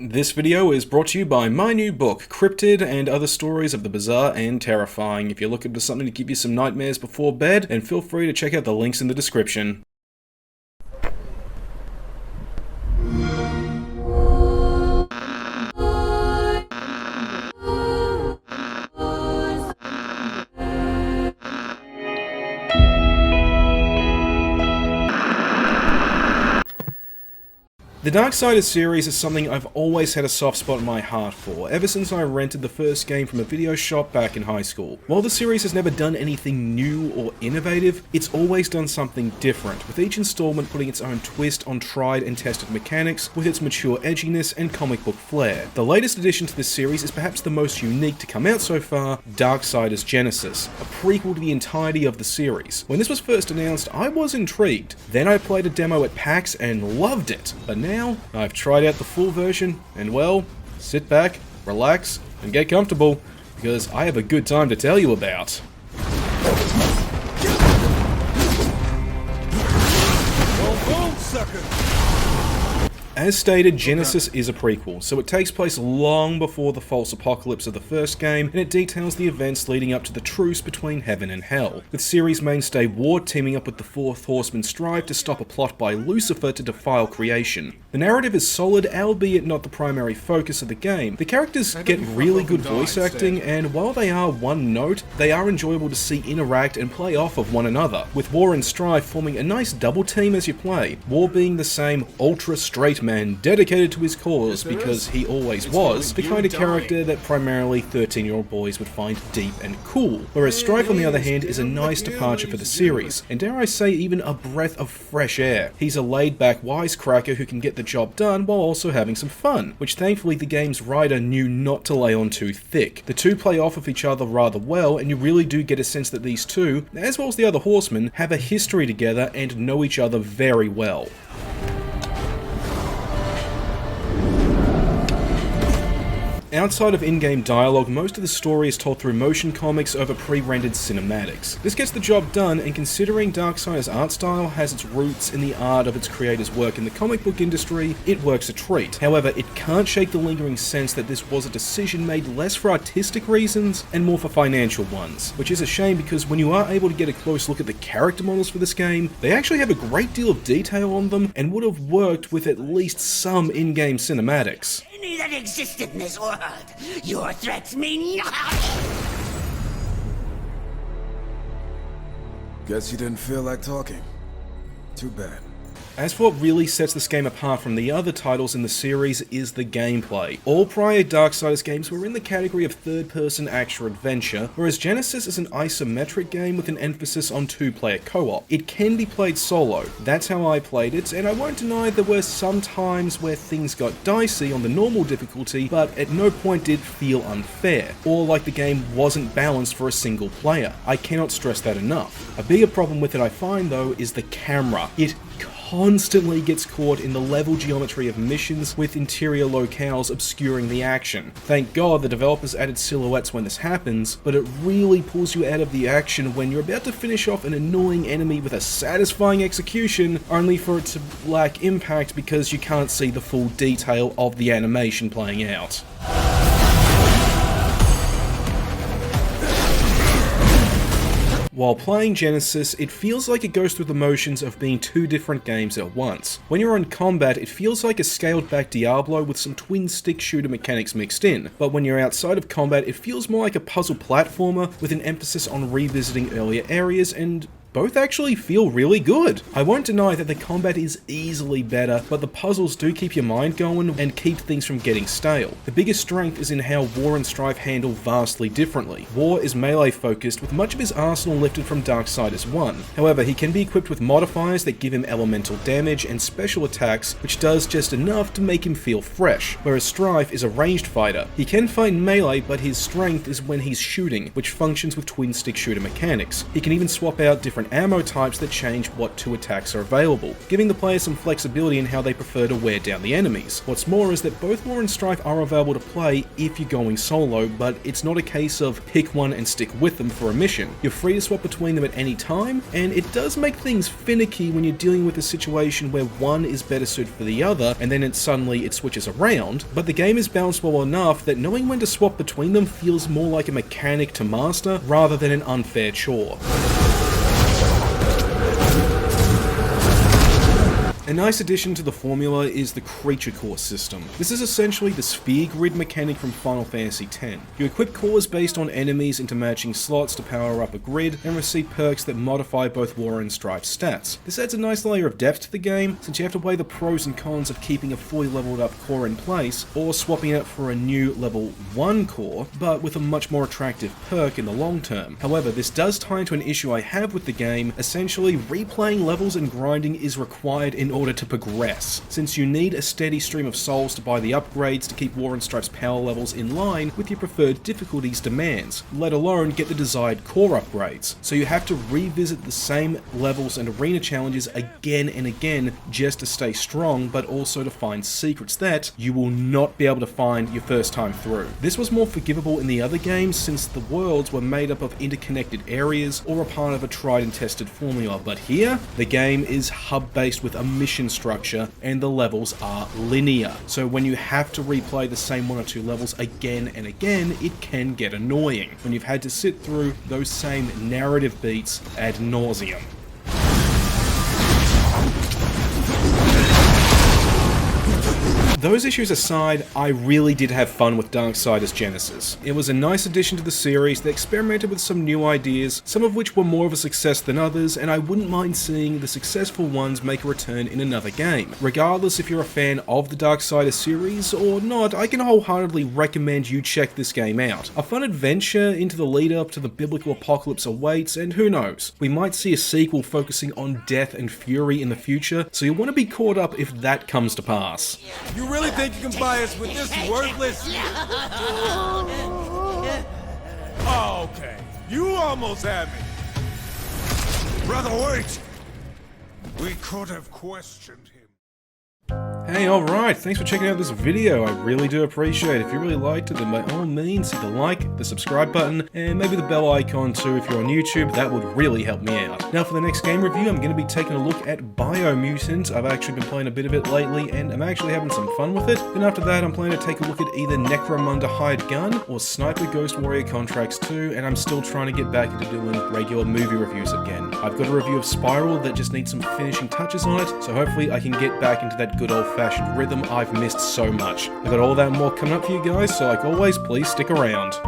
This video is brought to you by my new book, Cryptid and Other Stories of the Bizarre and Terrifying. If you're looking for something to give you some nightmares before bed, then feel free to check out the links in the description. The Darksiders series is something I've always had a soft spot in my heart for, ever since I rented the first game from a video shop back in high school. While the series has never done anything new or innovative, it's always done something different, with each installment putting its own twist on tried and tested mechanics with its mature edginess and comic book flair. The latest addition to this series is perhaps the most unique to come out so far, Darksiders Genesis, a prequel to the entirety of the series. When this was first announced, I was intrigued. Then I played a demo at PAX and loved it, but now I've tried out the full version, and well, sit back, relax, and get comfortable, because I have a good time to tell you about. Well, sucker! As stated, Genesis is a prequel, so it takes place long before the false apocalypse of the first game, and it details the events leading up to the truce between heaven and hell, with series mainstay Ward teaming up with the fourth horseman Strive to stop a plot by Lucifer to defile creation. The narrative is solid, albeit not the primary focus of the game. The characters get really good voice acting, and while they are one note, they are enjoyable to see interact and play off of one another, with War and Strive forming a nice double team as you play, War being the same ultra straight man dedicated to his cause because he always was, the kind of character that primarily 13-year-old boys would find deep and cool, whereas Strife on the other hand is a nice departure for the series, and dare I say even a breath of fresh air. He's a laid-back wisecracker who can get the job done while also having some fun, which thankfully the game's writer knew not to lay on too thick. The two play off of each other rather well, and you really do get a sense that these two, as well as the other horsemen, have a history together and know each other very well. Outside of in-game dialogue, most of the story is told through motion comics over pre-rendered cinematics. This gets the job done, and considering Darksiders' art style has its roots in the art of its creators' work in the comic book industry, it works a treat. However, it can't shake the lingering sense that this was a decision made less for artistic reasons and more for financial ones, which is a shame because when you are able to get a close look at the character models for this game, they actually have a great deal of detail on them and would have worked with at least some in-game cinematics. Any that existed in this world, your threats mean nothing! Guess you didn't feel like talking. Too bad. As for what really sets this game apart from the other titles in the series is the gameplay. All prior Darksiders games were in the category of third-person action-adventure, whereas Genesis is an isometric game with an emphasis on two-player co-op. It can be played solo. That's how I played it, and I won't deny there were some times where things got dicey on the normal difficulty, but at no point did it feel unfair, or like the game wasn't balanced for a single player. I cannot stress that enough. A bigger problem with it I find though is the camera. It constantly gets caught in the level geometry of missions with interior locales obscuring the action. Thank God the developers added silhouettes when this happens, but it really pulls you out of the action when you're about to finish off an annoying enemy with a satisfying execution, only for it to lack impact because you can't see the full detail of the animation playing out. While playing Genesis, it feels like it goes through the motions of being two different games at once. When you're in combat, it feels like a scaled-back Diablo with some twin-stick shooter mechanics mixed in, but when you're outside of combat, it feels more like a puzzle platformer with an emphasis on revisiting earlier areas, and both actually feel really good. I won't deny that the combat is easily better, but the puzzles do keep your mind going and keep things from getting stale. The biggest strength is in how War and Strife handle vastly differently. War is melee focused, with much of his arsenal lifted from Darksiders 1. However, he can be equipped with modifiers that give him elemental damage and special attacks, which does just enough to make him feel fresh, whereas Strife is a ranged fighter. He can fight in melee, but his strength is when he's shooting, which functions with twin-stick shooter mechanics. He can even swap out different different ammo types that change what 2 attacks are available, giving the player some flexibility in how they prefer to wear down the enemies. What's more is that both War and Strife are available to play if you're going solo, but it's not a case of pick one and stick with them for a mission. You're free to swap between them at any time, and it does make things finicky when you're dealing with a situation where one is better suited for the other, and then suddenly it switches around, but the game is balanced well enough that knowing when to swap between them feels more like a mechanic to master rather than an unfair chore. A nice addition to the formula is the creature core system. This is essentially the sphere grid mechanic from Final Fantasy X. You equip cores based on enemies into matching slots to power up a grid and receive perks that modify both War and Strife stats. This adds a nice layer of depth to the game since you have to weigh the pros and cons of keeping a fully leveled up core in place or swapping it for a new level 1 core, but with a much more attractive perk in the long term. However, this does tie into an issue I have with the game. Essentially, replaying levels and grinding is required in order to progress, since you need a steady stream of souls to buy the upgrades to keep War and Strife's power levels in line with your preferred difficulties demands, let alone get the desired core upgrades. So you have to revisit the same levels and arena challenges again and again just to stay strong, but also to find secrets that you will not be able to find your first time through. This was more forgivable in the other games since the worlds were made up of interconnected areas or a part of a tried and tested formula, but here, the game is hub-based with a mission structure and the levels are linear. So when you have to replay the same 1 or 2 levels again and again, it can get annoying when you've had to sit through those same narrative beats ad nauseum. Those issues aside, I really did have fun with Darksiders Genesis. It was a nice addition to the series that experimented with some new ideas, some of which were more of a success than others, and I wouldn't mind seeing the successful ones make a return in another game. Regardless if you're a fan of the Darksiders series or not, I can wholeheartedly recommend you check this game out. A fun adventure into the lead up to the biblical apocalypse awaits, and who knows, we might see a sequel focusing on death and fury in the future, so you'll want to be caught up if that comes to pass. You really think you can buy us with this worthless? Oh, okay. You almost had me. Brother, wait. We could have questioned him. Hey, alright, thanks for checking out this video. I really do appreciate it. If you really liked it, then by all means hit the like, the subscribe button, and maybe the bell icon too if you're on YouTube. That would really help me out. Now for the next game review, I'm going to be taking a look at Biomutant. I've actually been playing a bit of it lately, and I'm actually having some fun with it. Then after that, I'm planning to take a look at either Necromunda Hired Gun or Sniper Ghost Warrior Contracts 2, and I'm still trying to get back into doing regular movie reviews again. I've got a review of Spiral that just needs some finishing touches on it, so hopefully I can get back into that good old-fashioned rhythm I've missed so much. I've got all that and more coming up for you guys, so like always, please stick around.